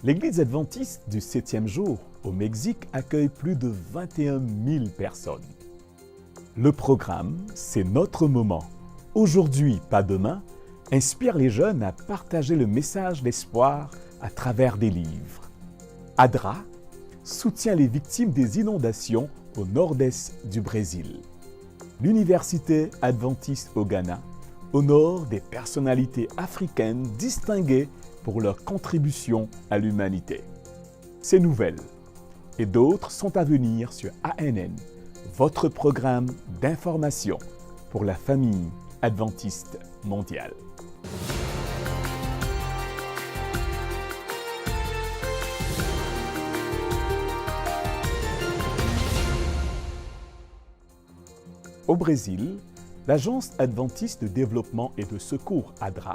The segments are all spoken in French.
L'Église adventiste du 7e jour au Mexique accueille plus de 21 000 personnes. Le programme, c'est notre moment. Aujourd'hui, pas demain, inspire les jeunes à partager le message d'espoir à travers des livres. ADRA soutient les victimes des inondations au nord-est du Brésil. L'Université adventiste au Ghana honore des personnalités africaines distinguées pour leur contribution à l'humanité. Ces nouvelles et d'autres sont à venir sur ANN, votre programme d'information pour la famille adventiste mondiale. Au Brésil, l'Agence adventiste de développement et de secours ADRA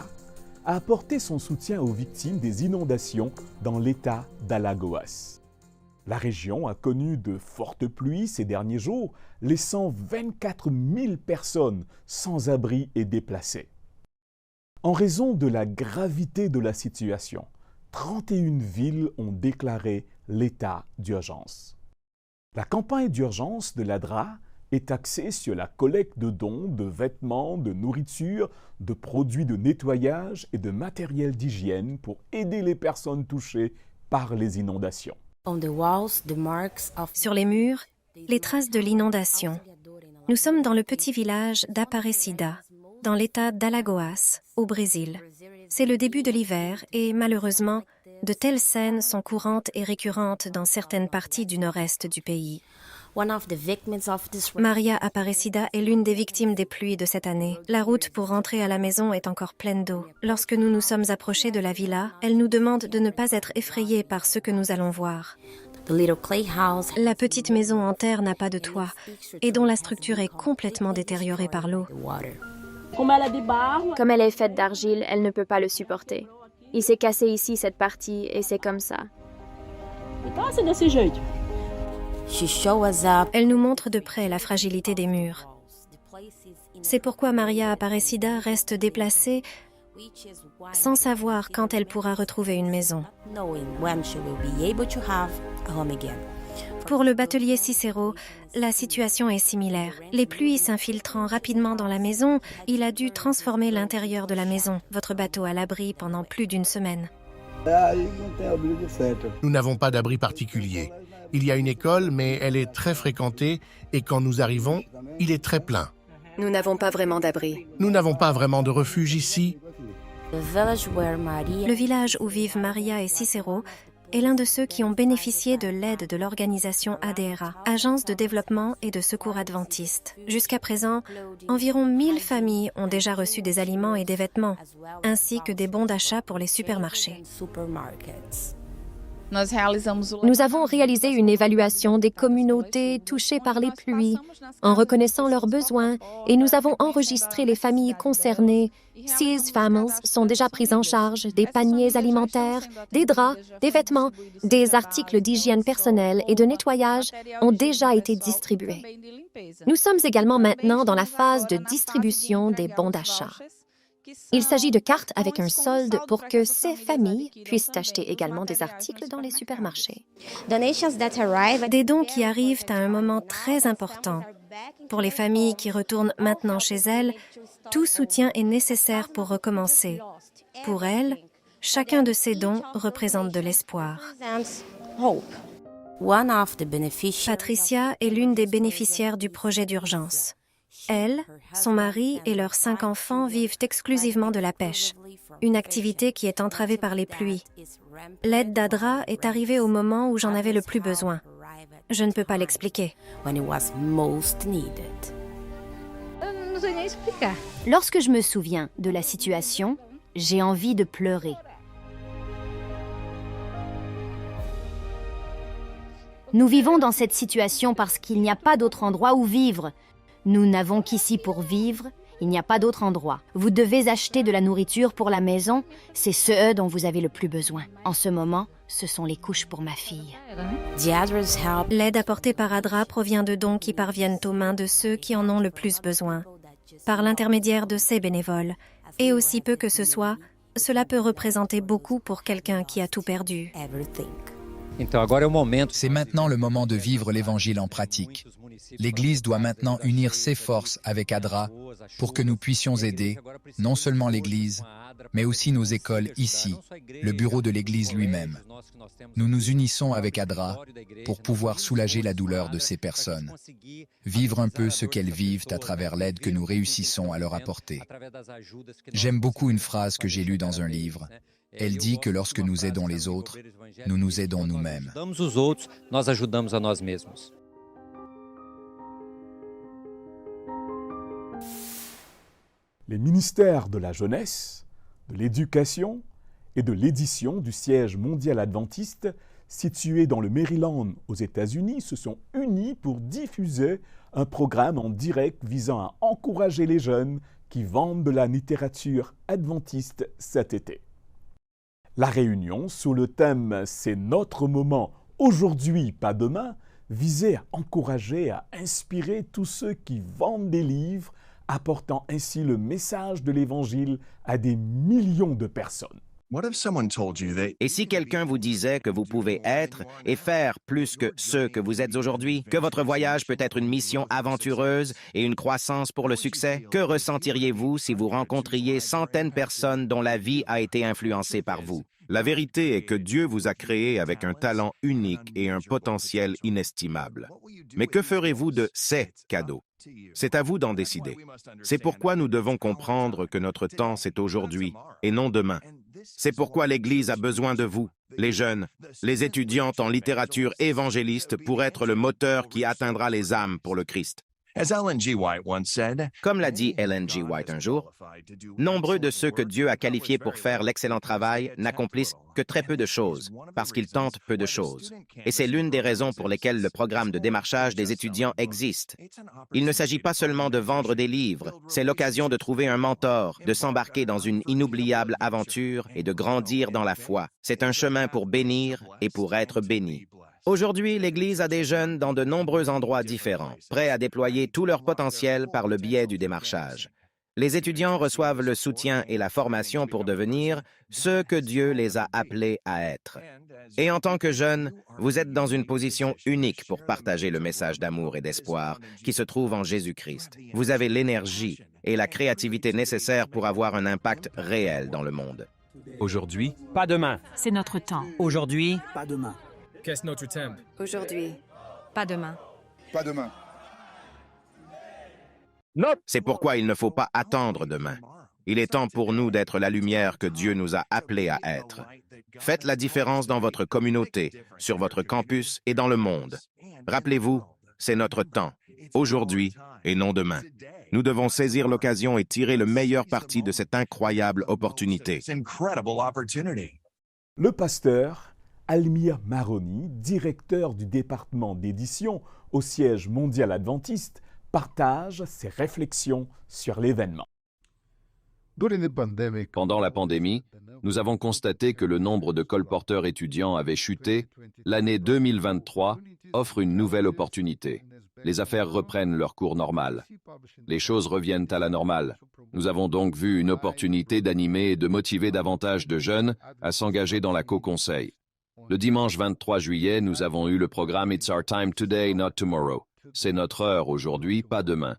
a apporté son soutien aux victimes des inondations dans l'État d'Alagoas. La région a connu de fortes pluies ces derniers jours, laissant 24 000 personnes sans abri et déplacées. En raison de la gravité de la situation, 31 villes ont déclaré l'état d'urgence. La campagne d'urgence de l'ADRA est axée sur la collecte de dons, de vêtements, de nourriture, de produits de nettoyage et de matériel d'hygiène pour aider les personnes touchées par les inondations. Sur les murs, les traces de l'inondation. Nous sommes dans le petit village d'Aparecida, dans l'état d'Alagoas, au Brésil. C'est le début de l'hiver et, malheureusement, de telles scènes sont courantes et récurrentes dans certaines parties du nord-est du pays. Maria Aparecida est l'une des victimes des pluies de cette année. La route pour rentrer à la maison est encore pleine d'eau. Lorsque nous nous sommes approchés de la villa, elle nous demande de ne pas être effrayés par ce que nous allons voir. La petite maison en terre n'a pas de toit et dont la structure est complètement détériorée par l'eau. Comme elle est faite d'argile, elle ne peut pas le supporter. Il s'est cassé ici cette partie et c'est comme ça. Elle nous montre de près la fragilité des murs. C'est pourquoi Maria Aparecida reste déplacée sans savoir quand elle pourra retrouver une maison. Pour le batelier Cicero, la situation est similaire. Les pluies s'infiltrant rapidement dans la maison, il a dû transformer l'intérieur de la maison, votre bateau à l'abri pendant plus d'une semaine. Nous n'avons pas d'abri particulier. Il y a une école, mais elle est très fréquentée et quand nous arrivons, il est très plein. Nous n'avons pas vraiment d'abri. Nous n'avons pas vraiment de refuge ici. Le village où vivent Maria et Cicero est l'un de ceux qui ont bénéficié de l'aide de l'organisation ADRA, Agence de développement et de secours adventiste. Jusqu'à présent, environ 1000 familles ont déjà reçu des aliments et des vêtements, ainsi que des bons d'achat pour les supermarchés. Nous avons réalisé une évaluation des communautés touchées par les pluies en reconnaissant leurs besoins et nous avons enregistré les familles concernées. 6 familles sont déjà prises en charge, des paniers alimentaires, des draps, des vêtements, des articles d'hygiène personnelle et de nettoyage ont déjà été distribués. Nous sommes également maintenant dans la phase de distribution des bons d'achat. Il s'agit de cartes avec un solde pour que ces familles puissent acheter également des articles dans les supermarchés. Des dons qui arrivent à un moment très important. Pour les familles qui retournent maintenant chez elles, tout soutien est nécessaire pour recommencer. Pour elles, chacun de ces dons représente de l'espoir. Patricia est l'une des bénéficiaires du projet d'urgence. Elle, son mari et leurs 5 enfants vivent exclusivement de la pêche, une activité qui est entravée par les pluies. L'aide d'ADRA est arrivée au moment où j'en avais le plus besoin. Je ne peux pas l'expliquer. Lorsque je me souviens de la situation, j'ai envie de pleurer. Nous vivons dans cette situation parce qu'il n'y a pas d'autre endroit où vivre. Nous n'avons qu'ici pour vivre, il n'y a pas d'autre endroit. Vous devez acheter de la nourriture pour la maison, c'est ce dont vous avez le plus besoin. En ce moment, ce sont les couches pour ma fille. L'aide apportée par ADRA provient de dons qui parviennent aux mains de ceux qui en ont le plus besoin, par l'intermédiaire de ces bénévoles. Et aussi peu que ce soit, cela peut représenter beaucoup pour quelqu'un qui a tout perdu. C'est maintenant le moment de vivre l'Évangile en pratique. L'Église doit maintenant unir ses forces avec ADRA pour que nous puissions aider non seulement l'Église, mais aussi nos écoles ici, le bureau de l'Église lui-même. Nous nous unissons avec ADRA pour pouvoir soulager la douleur de ces personnes, vivre un peu ce qu'elles vivent à travers l'aide que nous réussissons à leur apporter. J'aime beaucoup une phrase que j'ai lue dans un livre. Elle dit que lorsque nous aidons les autres, nous nous aidons nous-mêmes. Les ministères de la jeunesse, de l'éducation et de l'édition du siège mondial adventiste situé dans le Maryland aux États-Unis se sont unis pour diffuser un programme en direct visant à encourager les jeunes qui vendent de la littérature adventiste cet été. La réunion sous le thème « C'est notre moment, aujourd'hui, pas demain » visait à encourager, à inspirer tous ceux qui vendent des livres, apportant ainsi le message de l'Évangile à des millions de personnes. Et si quelqu'un vous disait que vous pouvez être et faire plus que ce que vous êtes aujourd'hui, que votre voyage peut être une mission aventureuse et une croissance pour le succès, que ressentiriez-vous si vous rencontriez centaines de personnes dont la vie a été influencée par vous? La vérité est que Dieu vous a créé avec un talent unique et un potentiel inestimable. Mais que ferez-vous de ces cadeaux? C'est à vous d'en décider. C'est pourquoi nous devons comprendre que notre temps, c'est aujourd'hui et non demain. C'est pourquoi l'Église a besoin de vous, les jeunes, les étudiantes en littérature évangéliste, pour être le moteur qui atteindra les âmes pour le Christ. Comme l'a dit Ellen G. White un jour, nombreux de ceux que Dieu a qualifiés pour faire l'excellent travail n'accomplissent que très peu de choses, parce qu'ils tentent peu de choses. Et c'est l'une des raisons pour lesquelles le programme de démarchage des étudiants existe. Il ne s'agit pas seulement de vendre des livres, c'est l'occasion de trouver un mentor, de s'embarquer dans une inoubliable aventure et de grandir dans la foi. C'est un chemin pour bénir et pour être béni. Aujourd'hui, l'Église a des jeunes dans de nombreux endroits différents, prêts à déployer tout leur potentiel par le biais du démarchage. Les étudiants reçoivent le soutien et la formation pour devenir ce que Dieu les a appelés à être. Et en tant que jeunes, vous êtes dans une position unique pour partager le message d'amour et d'espoir qui se trouve en Jésus-Christ. Vous avez l'énergie et la créativité nécessaires pour avoir un impact réel dans le monde. Aujourd'hui, pas demain. C'est notre temps. Aujourd'hui, pas demain. Qu'est-ce notre temps? Aujourd'hui, pas demain. Pas demain. C'est pourquoi il ne faut pas attendre demain. Il est temps pour nous d'être la lumière que Dieu nous a appelés à être. Faites la différence dans votre communauté, sur votre campus et dans le monde. Rappelez-vous, c'est notre temps, aujourd'hui et non demain. Nous devons saisir l'occasion et tirer le meilleur parti de cette incroyable opportunité. Le pasteur Almir Maroni, directeur du département d'édition au siège mondial adventiste, partage ses réflexions sur l'événement. Pendant la pandémie, nous avons constaté que le nombre de colporteurs étudiants avait chuté. L'année 2023 offre une nouvelle opportunité. Les affaires reprennent leur cours normal. Les choses reviennent à la normale. Nous avons donc vu une opportunité d'animer et de motiver davantage de jeunes à s'engager dans la co-conseil. Le dimanche 23 juillet, nous avons eu le programme It's Our Time Today, Not Tomorrow. C'est notre heure aujourd'hui, pas demain.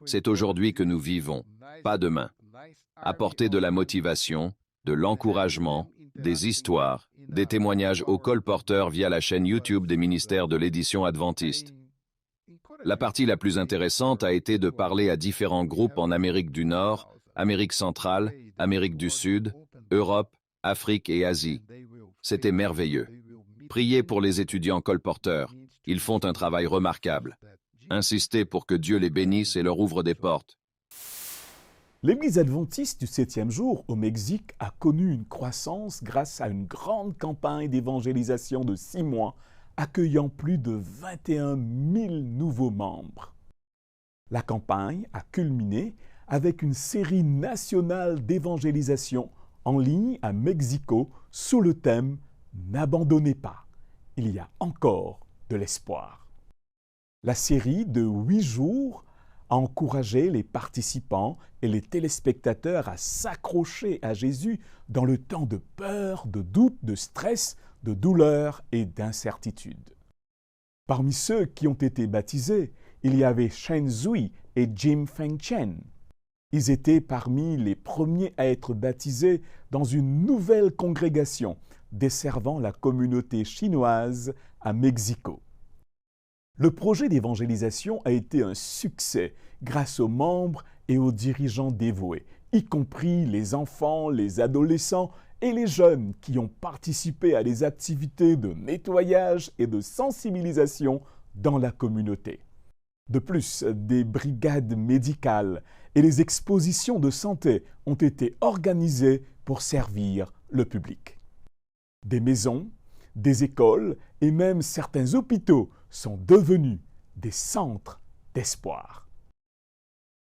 C'est aujourd'hui que nous vivons, pas demain. Apporter de la motivation, de l'encouragement, des histoires, des témoignages aux colporteurs via la chaîne YouTube des ministères de l'édition adventiste. La partie la plus intéressante a été de parler à différents groupes en Amérique du Nord, Amérique centrale, Amérique du Sud, Europe, Afrique et Asie. C'était merveilleux. Priez pour les étudiants colporteurs. Ils font un travail remarquable. Insistez pour que Dieu les bénisse et leur ouvre des portes. L'Église adventiste du 7e jour au Mexique a connu une croissance grâce à une grande campagne d'évangélisation de 6 mois, accueillant plus de 21 000 nouveaux membres. La campagne a culminé avec une série nationale d'évangélisation en ligne à Mexico sous le thème « N'abandonnez pas, il y a encore de l'espoir ». La série de 8 jours a encouragé les participants et les téléspectateurs à s'accrocher à Jésus dans le temps de peur, de doute, de stress, de douleur et d'incertitude. Parmi ceux qui ont été baptisés, il y avait Shen Zui et Jim Feng Chen. Ils étaient parmi les premiers à être baptisés dans une nouvelle congrégation desservant la communauté chinoise à Mexico. Le projet d'évangélisation a été un succès grâce aux membres et aux dirigeants dévoués, y compris les enfants, les adolescents et les jeunes qui ont participé à des activités de nettoyage et de sensibilisation dans la communauté. De plus, des brigades médicales et les expositions de santé ont été organisées pour servir le public. Des maisons, des écoles et même certains hôpitaux sont devenus des centres d'espoir.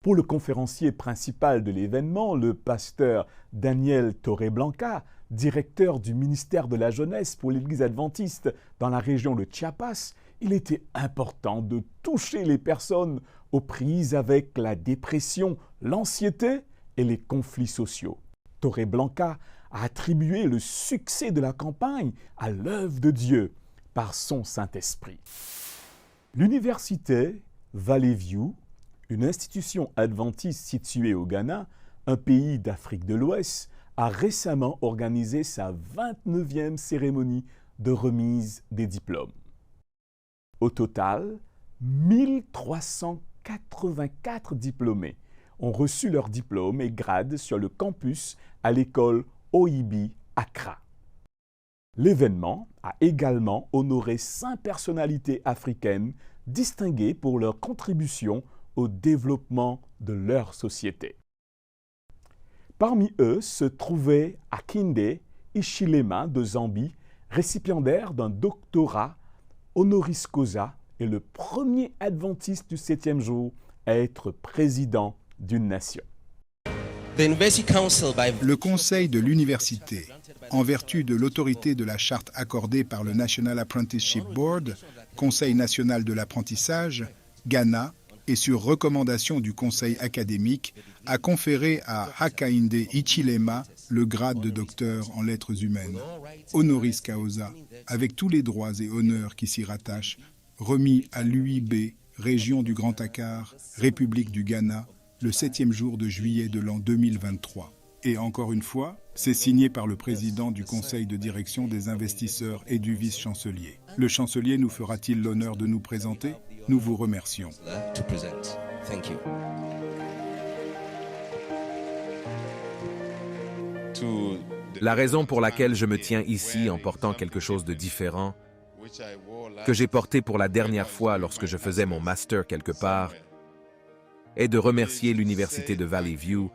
Pour le conférencier principal de l'événement, le pasteur Daniel Torreblanca, directeur du ministère de la Jeunesse pour l'Église adventiste dans la région de Chiapas, il était important de toucher les personnes aux prises avec la dépression, l'anxiété et les conflits sociaux. Torreblanca a attribué le succès de la campagne à l'œuvre de Dieu par son Saint-Esprit. L'université Valley View, une institution adventiste située au Ghana, un pays d'Afrique de l'Ouest, a récemment organisé sa 29e cérémonie de remise des diplômes. Au total, 1384 diplômés ont reçu leur diplôme et grade sur le campus à l'école OIB Accra. L'événement a également honoré 5 personnalités africaines distinguées pour leur contribution au développement de leur société. Parmi eux se trouvait Akinde Ichilema de Zambie, récipiendaire d'un doctorat honoris causa et le premier adventiste du 7e jour à être président d'une nation. Le conseil de l'université, en vertu de l'autorité de la charte accordée par le National Apprenticeship Board, Conseil national de l'apprentissage, Ghana, et sur recommandation du conseil académique, a conféré à Hakainde Hichilema le grade de docteur en lettres humaines, honoris causa, avec tous les droits et honneurs qui s'y rattachent, remis à l'UIB, région du Grand Dakar, République du Ghana, le 7e jour de juillet de l'an 2023. Et encore une fois, c'est signé par le président du conseil de direction des investisseurs et du vice-chancelier. Le chancelier nous fera-t-il l'honneur de nous présenter ? Nous vous remercions. La raison pour laquelle je me tiens ici en portant quelque chose de différent, que j'ai porté pour la dernière fois lorsque je faisais mon master quelque part, est de remercier l'Université de Valley View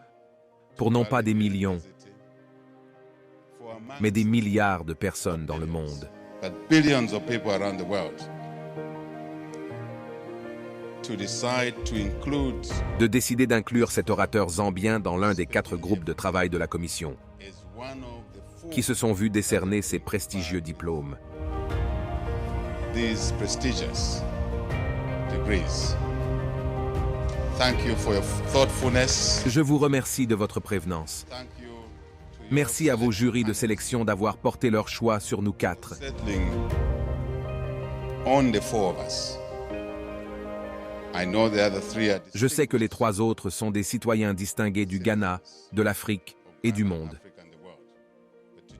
pour non pas des millions, mais des milliards de personnes dans le monde. De décider d'inclure cet orateur zambien dans l'un des 4 groupes de travail de la Commission, qui se sont vus décerner ces prestigieux diplômes. Je vous remercie de votre prévenance. Merci à vos jurys de sélection d'avoir porté leur choix sur nous 4. Je sais que les 3 autres sont des citoyens distingués du Ghana, de l'Afrique et du monde.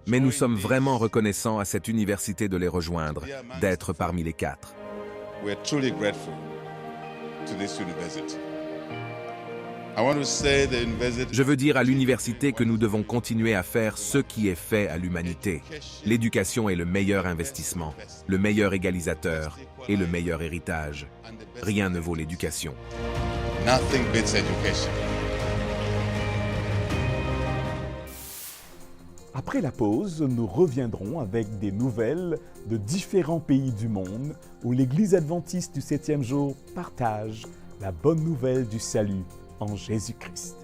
Mais nous sommes vraiment reconnaissants à cette université de les rejoindre, d'être parmi les 4. Je veux dire à l'université que nous devons continuer à faire ce qui est fait à l'humanité. L'éducation est le meilleur investissement, le meilleur égalisateur et le meilleur héritage. Rien ne vaut l'éducation. Après la pause, nous reviendrons avec des nouvelles de différents pays du monde où l'Église adventiste du 7e jour partage la bonne nouvelle du salut en Jésus-Christ.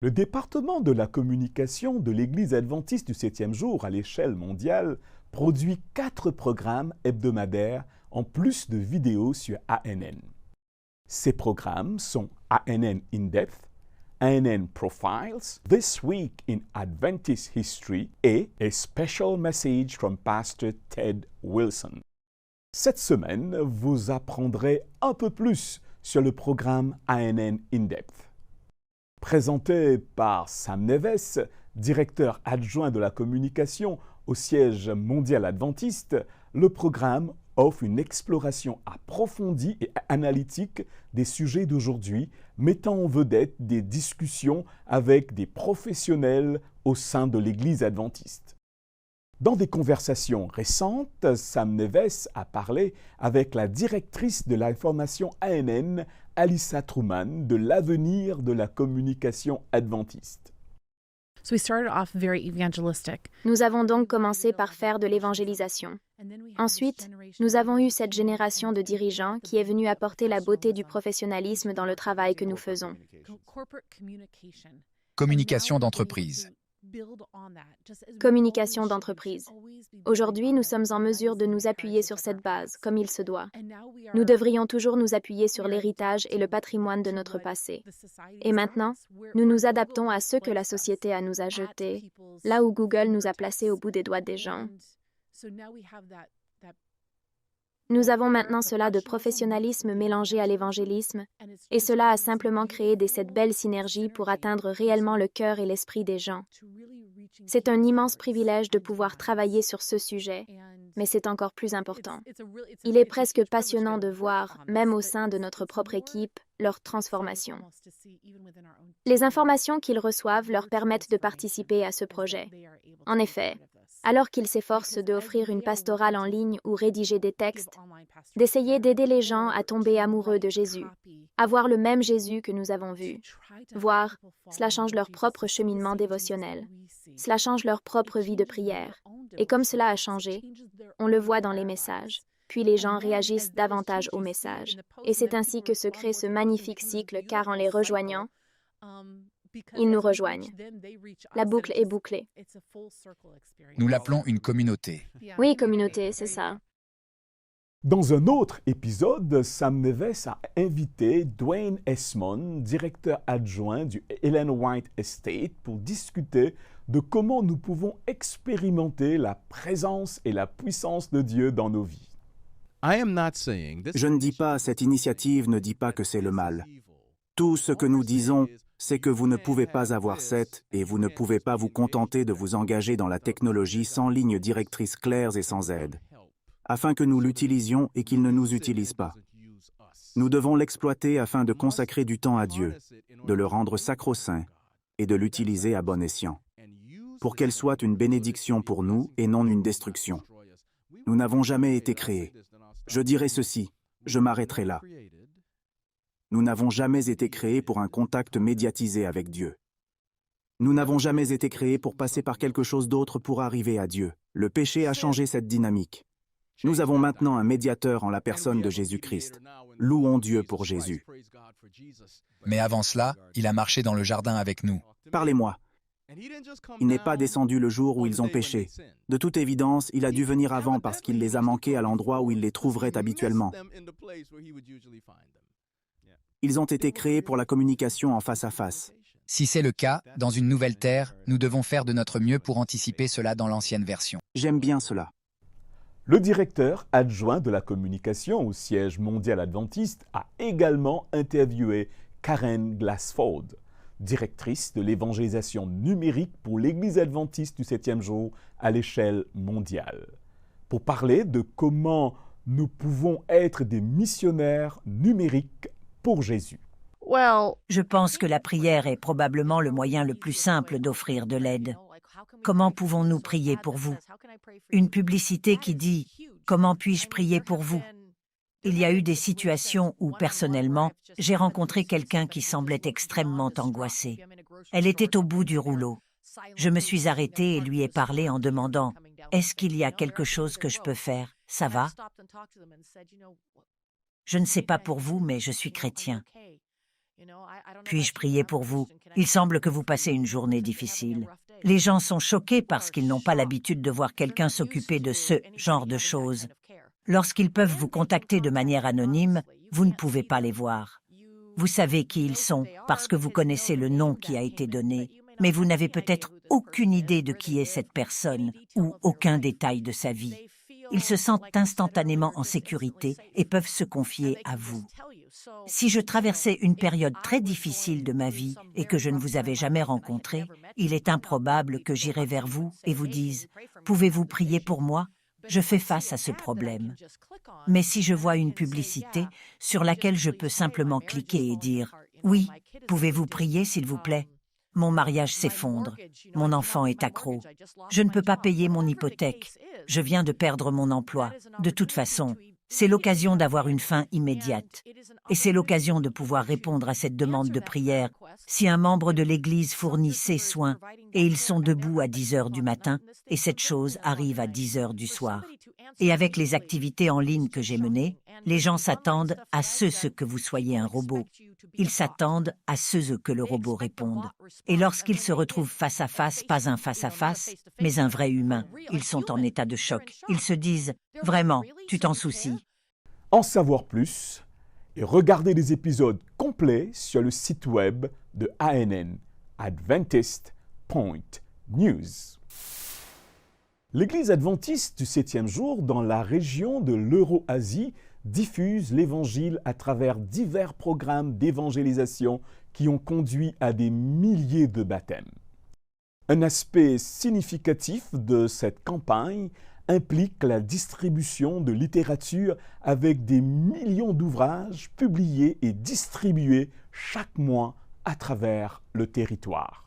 Le département de la communication de l'Église adventiste du 7e jour à l'échelle mondiale produit 4 programmes hebdomadaires en plus de vidéos sur ANN. Ces programmes sont ANN In-Depth, ANN Profiles, This Week in Adventist History et A Special Message from Pastor Ted Wilson. Cette semaine, vous apprendrez un peu plus sur le programme ANN In-Depth. Présenté par Sam Neves, directeur adjoint de la communication au siège mondial adventiste, le programme offre une exploration approfondie et analytique des sujets d'aujourd'hui, mettant en vedette des discussions avec des professionnels au sein de l'Église adventiste. Dans des conversations récentes, Sam Neves a parlé avec la directrice de l'information ANN, Alyssa Truman, de l'avenir de la communication adventiste. Nous avons donc commencé par faire de l'évangélisation. Ensuite, nous avons eu cette génération de dirigeants qui est venue apporter la beauté du professionnalisme dans le travail que nous faisons. Communication d'entreprise. Communication d'entreprise. Aujourd'hui, nous sommes en mesure de nous appuyer sur cette base, comme il se doit. Nous devrions toujours nous appuyer sur l'héritage et le patrimoine de notre passé. Et maintenant, nous nous adaptons à ce que la société nous a jeté, là où Google nous a placés au bout des doigts des gens. Nous avons maintenant cela de professionnalisme mélangé à l'évangélisme, et cela a simplement créé cette belle synergie pour atteindre réellement le cœur et l'esprit des gens. C'est un immense privilège de pouvoir travailler sur ce sujet, mais c'est encore plus important. Il est presque passionnant de voir, même au sein de notre propre équipe, leur transformation. Les informations qu'ils reçoivent leur permettent de participer à ce projet. En effet, alors qu'ils s'efforcent d'offrir une pastorale en ligne ou rédiger des textes, d'essayer d'aider les gens à tomber amoureux de Jésus, à voir le même Jésus que nous avons vu. Voir, cela change leur propre cheminement dévotionnel. Cela change leur propre vie de prière. Et comme cela a changé, on le voit dans les messages. Puis les gens réagissent davantage aux messages. Et c'est ainsi que se crée ce magnifique cycle, car en les rejoignant, ils nous rejoignent. La boucle est bouclée. Nous l'appelons une communauté. Oui, communauté, c'est ça. Dans un autre épisode, Sam Neves a invité Dwayne Esmond, directeur adjoint du Ellen White Estate, pour discuter de comment nous pouvons expérimenter la présence et la puissance de Dieu dans nos vies. Je ne dis pas, cette initiative ne dit pas que c'est le mal. Tout ce que nous disons, c'est que vous ne pouvez pas avoir cette, et vous ne pouvez pas vous contenter de vous engager dans la technologie sans ligne directrice claires et sans aide, afin que nous l'utilisions et qu'il ne nous utilise pas. Nous devons l'exploiter afin de consacrer du temps à Dieu, de le rendre sacro-saint et de l'utiliser à bon escient, pour qu'elle soit une bénédiction pour nous et non une destruction. Nous n'avons jamais été créés. Je dirai ceci, je m'arrêterai là. Nous n'avons jamais été créés pour un contact médiatisé avec Dieu. Nous n'avons jamais été créés pour passer par quelque chose d'autre pour arriver à Dieu. Le péché a changé cette dynamique. Nous avons maintenant un médiateur en la personne de Jésus-Christ. Louons Dieu pour Jésus. Mais avant cela, il a marché dans le jardin avec nous. Parlez-moi. Il n'est pas descendu le jour où ils ont péché. De toute évidence, il a dû venir avant parce qu'il les a manqués à l'endroit où il les trouverait habituellement. Ils ont été créés pour la communication en face à face. Si c'est le cas, dans une nouvelle terre, nous devons faire de notre mieux pour anticiper cela dans l'ancienne version. J'aime bien cela. Le directeur adjoint de la communication au siège mondial adventiste a également interviewé Karen Glassford, directrice de l'évangélisation numérique pour l'Église adventiste du 7e jour à l'échelle mondiale, pour parler de comment nous pouvons être des missionnaires numériques pour Jésus. Je pense que la prière est probablement le moyen le plus simple d'offrir de l'aide. Comment pouvons-nous prier pour vous? Une publicité qui dit « Comment puis-je prier pour vous ?» Il y a eu des situations où, personnellement, j'ai rencontré quelqu'un qui semblait extrêmement angoissé. Elle était au bout du rouleau. Je me suis arrêtée et lui ai parlé en demandant « Est-ce qu'il y a quelque chose que je peux faire? Ça va? » Je ne sais pas pour vous, mais je suis chrétien. Puis-je prier pour vous? Il semble que vous passez une journée difficile. Les gens sont choqués parce qu'ils n'ont pas l'habitude de voir quelqu'un s'occuper de ce genre de choses. Lorsqu'ils peuvent vous contacter de manière anonyme, vous ne pouvez pas les voir. Vous savez qui ils sont parce que vous connaissez le nom qui a été donné, mais vous n'avez peut-être aucune idée de qui est cette personne ou aucun détail de sa vie. Ils se sentent instantanément en sécurité et peuvent se confier à vous. Si je traversais une période très difficile de ma vie et que je ne vous avais jamais rencontré, il est improbable que j'irai vers vous et vous dise « Pouvez-vous prier pour moi ?» Je fais face à ce problème. Mais si je vois une publicité sur laquelle je peux simplement cliquer et dire « Oui, pouvez-vous prier s'il vous plaît ? Mon mariage s'effondre, mon enfant est accro, je ne peux pas payer mon hypothèque, je viens de perdre mon emploi. De toute façon, c'est l'occasion d'avoir une fin immédiate. Et c'est l'occasion de pouvoir répondre à cette demande de prière si un membre de l'Église fournit ses soins et ils sont debout à 10 heures du matin et cette chose arrive à 10 heures du soir. Et avec les activités en ligne que j'ai menées, les gens s'attendent à ce que vous soyez un robot. Ils s'attendent à ce que le robot réponde. Et lorsqu'ils se retrouvent face à face, pas un face à face, mais un vrai humain, ils sont en état de choc. Ils se disent « Vraiment, tu t'en soucies ?» En savoir plus et regarder des épisodes complets sur le site web de ANN, Adventist.news. L'Église adventiste du 7e jour dans la région de l'Euro-Asie diffuse l'Évangile à travers divers programmes d'évangélisation qui ont conduit à des milliers de baptêmes. Un aspect significatif de cette campagne implique la distribution de littérature avec des millions d'ouvrages publiés et distribués chaque mois à travers le territoire.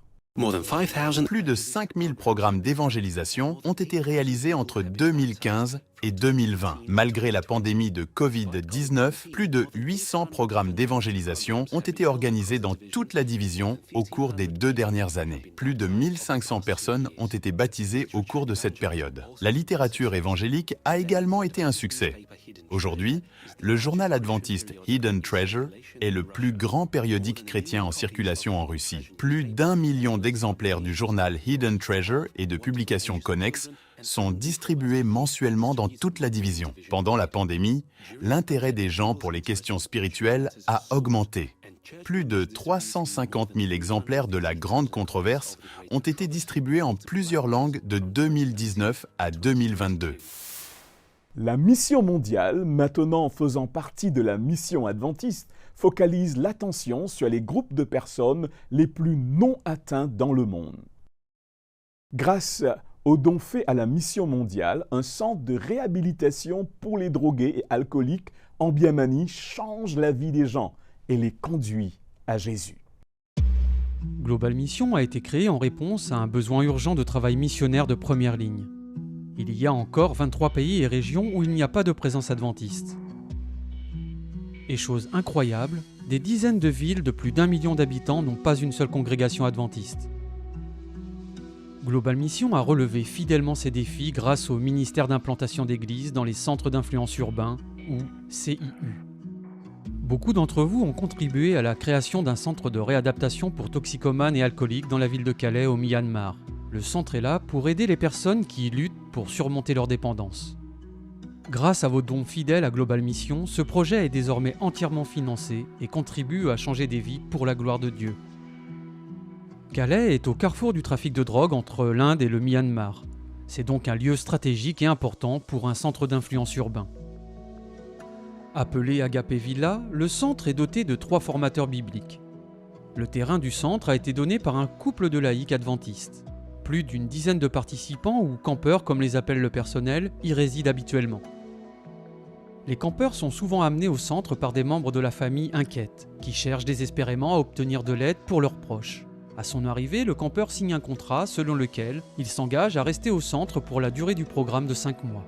Plus de 5000 programmes d'évangélisation ont été réalisés entre 2015 et 2020. Malgré la pandémie de Covid-19, plus de 800 programmes d'évangélisation ont été organisés dans toute la division au cours des 2 dernières années. Plus de 1500 personnes ont été baptisées au cours de cette période. La littérature évangélique a également été un succès. Aujourd'hui, le journal adventiste Hidden Treasure est le plus grand périodique chrétien en circulation en Russie. Plus d'1 million d'exemplaires du journal Hidden Treasure et de publications connexes sont distribués mensuellement dans toute la division. Pendant la pandémie, l'intérêt des gens pour les questions spirituelles a augmenté. Plus de 350 000 exemplaires de la Grande Controverse ont été distribués en plusieurs langues de 2019 à 2022. La mission mondiale, maintenant faisant partie de la mission adventiste, focalise l'attention sur les groupes de personnes les plus non atteints dans le monde. Grâce aux dons faits à la mission mondiale, un centre de réhabilitation pour les drogués et alcooliques en Birmanie change la vie des gens et les conduit à Jésus. Global Mission a été créé en réponse à un besoin urgent de travail missionnaire de première ligne. Il y a encore 23 pays et régions où il n'y a pas de présence adventiste. Et chose incroyable, des dizaines de villes de plus d'1 million d'habitants n'ont pas une seule congrégation adventiste. Global Mission a relevé fidèlement ces défis grâce au ministère d'implantation d'églises dans les centres d'influence urbains, ou CIU. Beaucoup d'entre vous ont contribué à la création d'un centre de réadaptation pour toxicomanes et alcooliques dans la ville de Calais, au Myanmar. Le centre est là pour aider les personnes qui luttent pour surmonter leur dépendance. Grâce à vos dons fidèles à Global Mission, ce projet est désormais entièrement financé et contribue à changer des vies pour la gloire de Dieu. Calais est au carrefour du trafic de drogue entre l'Inde et le Myanmar. C'est donc un lieu stratégique et important pour un centre d'influence urbain. Appelé Agapé Villa, le centre est doté de 3 formateurs bibliques. Le terrain du centre a été donné par un couple de laïcs adventistes. Plus d'une dizaine de participants, ou campeurs comme les appelle le personnel, y résident habituellement. Les campeurs sont souvent amenés au centre par des membres de la famille inquiètes, qui cherchent désespérément à obtenir de l'aide pour leurs proches. À son arrivée, le campeur signe un contrat selon lequel il s'engage à rester au centre pour la durée du programme de 5 mois.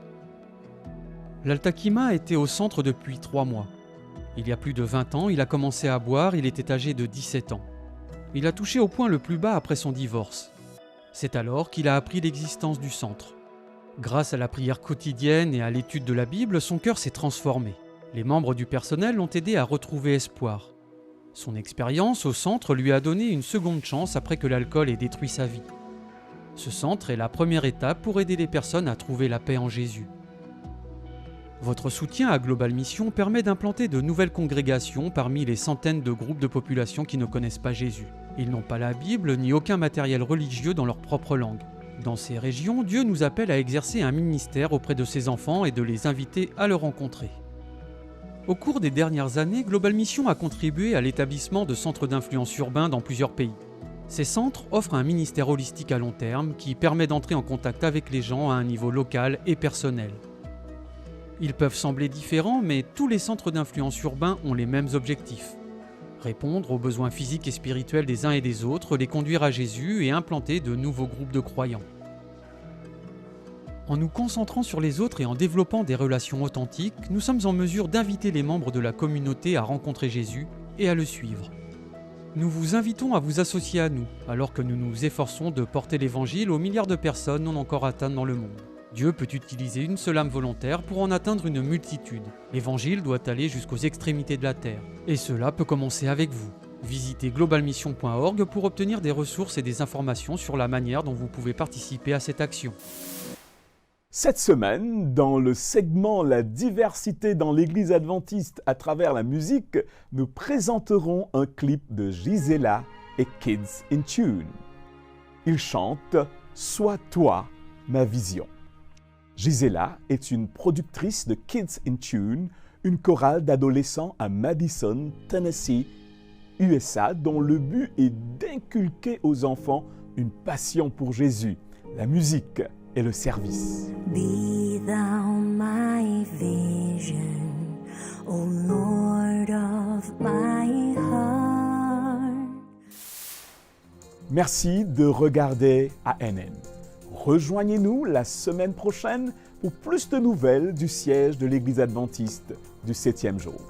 L'Altakima était au centre depuis 3 mois. Il y a plus de 20 ans, il a commencé à boire, il était âgé de 17 ans. Il a touché au point le plus bas après son divorce. C'est alors qu'il a appris l'existence du centre. Grâce à la prière quotidienne et à l'étude de la Bible, son cœur s'est transformé. Les membres du personnel l'ont aidé à retrouver espoir. Son expérience au centre lui a donné une seconde chance après que l'alcool ait détruit sa vie. Ce centre est la première étape pour aider les personnes à trouver la paix en Jésus. Votre soutien à Global Mission permet d'implanter de nouvelles congrégations parmi les centaines de groupes de population qui ne connaissent pas Jésus. Ils n'ont pas la Bible ni aucun matériel religieux dans leur propre langue. Dans ces régions, Dieu nous appelle à exercer un ministère auprès de ses enfants et de les inviter à le rencontrer. Au cours des dernières années, Global Mission a contribué à l'établissement de centres d'influence urbains dans plusieurs pays. Ces centres offrent un ministère holistique à long terme qui permet d'entrer en contact avec les gens à un niveau local et personnel. Ils peuvent sembler différents, mais tous les centres d'influence urbains ont les mêmes objectifs. Répondre aux besoins physiques et spirituels des uns et des autres, les conduire à Jésus et implanter de nouveaux groupes de croyants. En nous concentrant sur les autres et en développant des relations authentiques, nous sommes en mesure d'inviter les membres de la communauté à rencontrer Jésus et à le suivre. Nous vous invitons à vous associer à nous, alors que nous nous efforçons de porter l'Évangile aux milliards de personnes non encore atteintes dans le monde. Dieu peut utiliser une seule âme volontaire pour en atteindre une multitude. L'Évangile doit aller jusqu'aux extrémités de la terre. Et cela peut commencer avec vous. Visitez globalmission.org pour obtenir des ressources et des informations sur la manière dont vous pouvez participer à cette action. Cette semaine, dans le segment La diversité dans l'Église adventiste à travers la musique, nous présenterons un clip de Gisela et Kids in Tune. Ils chantent « Sois toi, ma vision ». Gisela est une productrice de Kids in Tune, une chorale d'adolescents à Madison, Tennessee, USA, dont le but est d'inculquer aux enfants une passion pour Jésus, la musique et le service. Be thou my vision, O Lord of my heart. Merci de regarder ANN. Rejoignez-nous la semaine prochaine pour plus de nouvelles du siège de l'Église adventiste du 7e jour.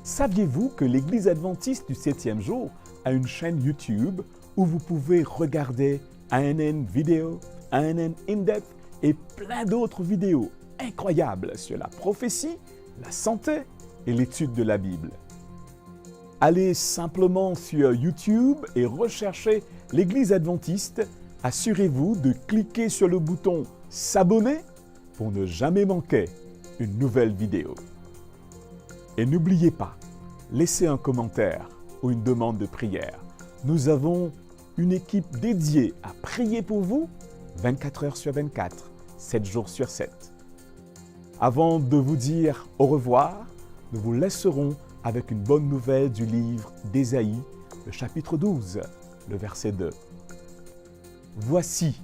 Saviez-vous que l'Église adventiste du 7e jour a une chaîne YouTube où vous pouvez regarder ANN Vidéo, ANN In-Depth et plein d'autres vidéos incroyables sur la prophétie, la santé et l'étude de la Bible. Allez simplement sur YouTube et recherchez l'Église adventiste. Assurez-vous de cliquer sur le bouton « S'abonner » pour ne jamais manquer une nouvelle vidéo. Et n'oubliez pas, laissez un commentaire ou une demande de prière. Nous avons une équipe dédiée à prier pour vous 24 heures sur 24, 7 jours sur 7. Avant de vous dire au revoir, nous vous laisserons avec une bonne nouvelle du livre d'Ésaïe, le chapitre 12, le verset 2. Voici,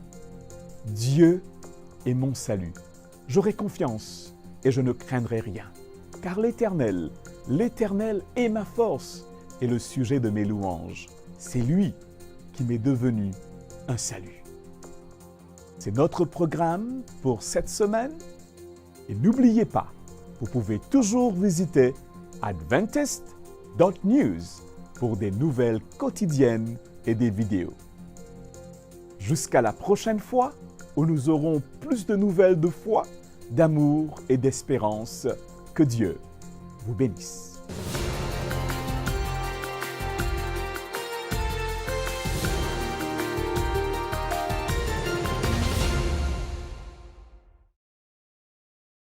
Dieu est mon salut. J'aurai confiance et je ne craindrai rien, car l'Éternel est ma force et le sujet de mes louanges. C'est lui qui m'est devenu un salut. C'est notre programme pour cette semaine. Et n'oubliez pas, vous pouvez toujours visiter adventist.news pour des nouvelles quotidiennes et des vidéos. Jusqu'à la prochaine fois où nous aurons plus de nouvelles de foi, d'amour et d'espérance. Que Dieu vous bénisse.